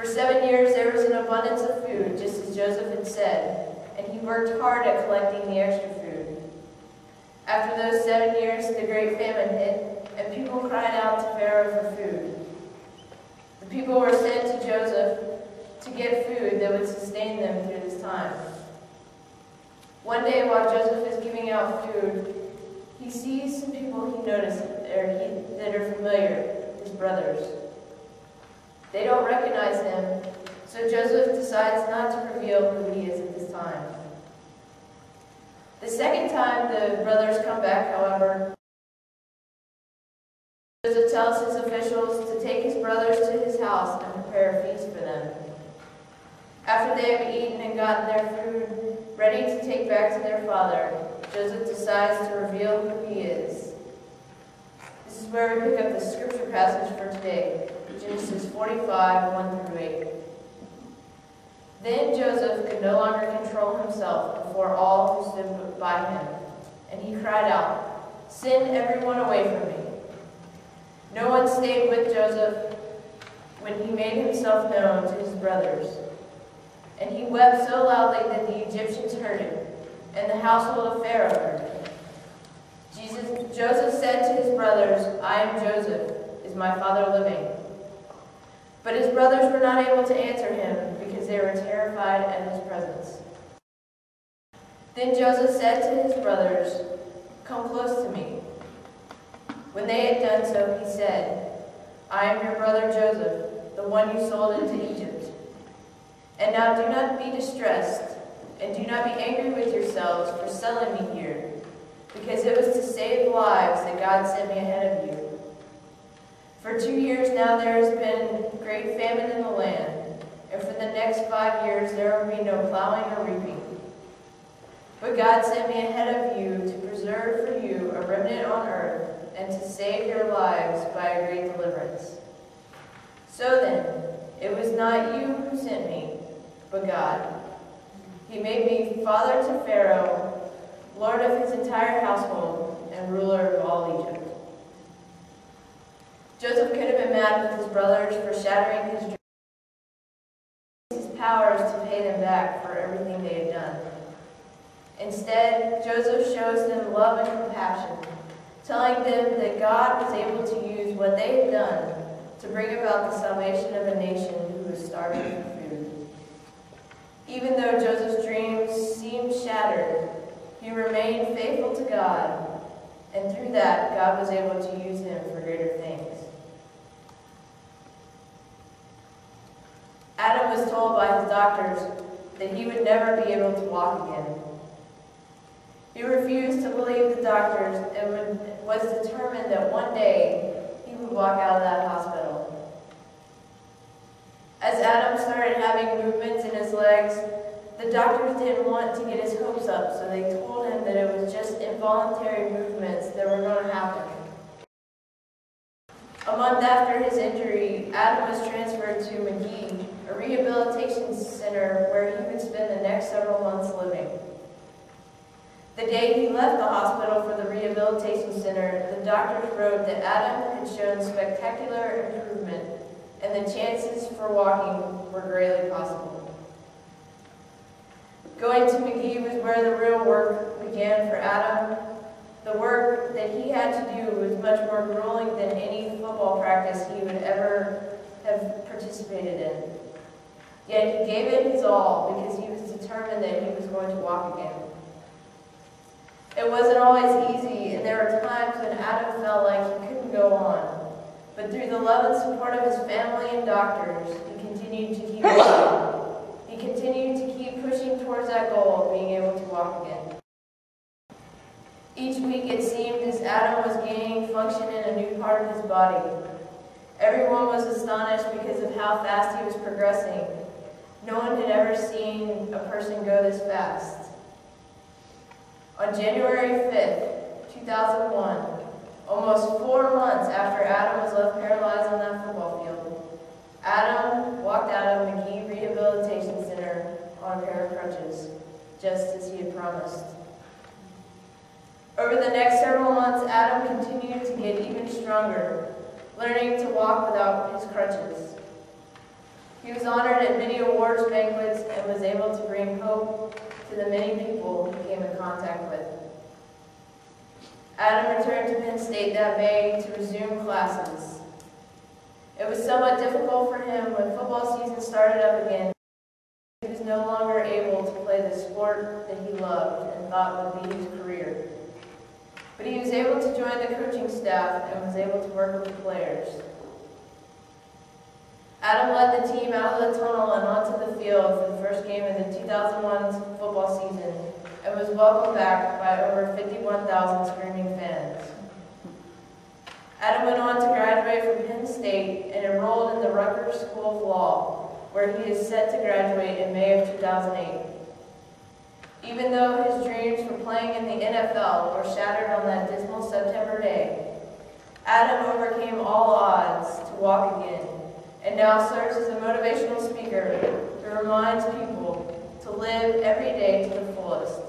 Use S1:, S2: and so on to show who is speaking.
S1: For 7 years there was an abundance of food, just as Joseph had said, and he worked hard at collecting the extra food. After those 7 years, the great famine hit, and people cried out to Pharaoh for food. The people were sent to Joseph to get food that would sustain them through this time. One day, while Joseph is giving out food, he sees some people that are familiar, his brothers. They don't recognize him, so Joseph decides not to reveal who he is at this time. The second time the brothers come back, however, Joseph tells his officials to take his brothers to his house and prepare a feast for them. After they have eaten and gotten their food ready to take back to their father, Joseph decides to reveal who he is. This is where we pick up the scripture passage for today, Genesis 45, 1 through 8. Then Joseph could no longer control himself before all who stood by him, and he cried out, "Send everyone away from me." No one stayed with Joseph when he made himself known to his brothers. And he wept so loudly that the Egyptians heard it, and the household of Pharaoh heard it. Joseph said to his brothers, "I am Joseph. Is my father living?" But his brothers were not able to answer him because they were terrified at his presence. Then Joseph said to his brothers, "Come close to me." When they had done so, he said, "I am your brother Joseph, the one you sold into Egypt. And now do not be distressed, and do not be angry with yourselves for selling me here, because it was to save lives that God sent me ahead of you. For 2 years now there has been great famine in the land, and for the next 5 years there will be no plowing or reaping. But God sent me ahead of you to preserve for you a remnant on earth, and to save your lives by a great deliverance. So then, it was not you who sent me, but God. He made me father to Pharaoh, lord of his entire household, and ruler of all Egypt." Joseph could have been mad with his brothers for shattering his dreams, his powers to pay them back for everything they had done. Instead, Joseph shows them love and compassion, telling them that God was able to use what they had done to bring about the salvation of a nation who was starving for food. Even though Joseph's dreams seemed shattered, he remained faithful to God, and through that, God was able to use him for greater things. Adam was told by his doctors that he would never be able to walk again. He refused to believe the doctors and was determined that one day he would walk out of that hospital. As Adam started having movements in his legs, the doctors didn't want to get his hopes up, so they told him that it was just involuntary movements that were going to happen. A month after his injury, Adam was transferred to McGee, a rehabilitation center where he would spend the next several months living. The day he left the hospital for the rehabilitation center, the doctors wrote that Adam had shown spectacular improvement and the chances for walking were greatly possible. Going to McGee was where the real work began for Adam. The work that he had to do was much more grueling than any football practice he would ever have participated in. Yet he gave it his all because he was determined that he was going to walk again. It wasn't always easy, and there were times when Adam felt like he couldn't go on. But through the love and support of his family and doctors, he continued to keep going. He continued to keep pushing towards that goal of being able to walk again. Each week it seemed as Adam was gaining function in a new part of his body. Everyone was astonished because of how fast he was progressing. No one had ever seen a person go this fast. On January 5th, 2001, almost 4 months after Adam was left paralyzed on that football field, Adam walked out of McGee Rehabilitation Center on a pair of crutches, just as he had promised. Over the next several months, Adam continued to get even stronger, learning to walk without his crutches. He was honored at many awards banquets and was able to bring hope to the many people he came in contact with. Adam returned to Penn State that May to resume classes. It was somewhat difficult for him when football season started up again. He was no longer able to play the sport that he loved and thought would be his career. But he was able to join the coaching staff and was able to work with the players. Adam led the team out of the tunnel and onto the field for the first game of the 2001 football season and was welcomed back by over 51,000 screaming fans. Adam went on to graduate from Penn State and enrolled in the Rutgers School of Law, where he is set to graduate in May of 2008. Even though his dreams for playing in the NFL were shattered on that dismal September day, Adam overcame all odds to walk again, and now serves as a motivational speaker who reminds people to live every day to the fullest.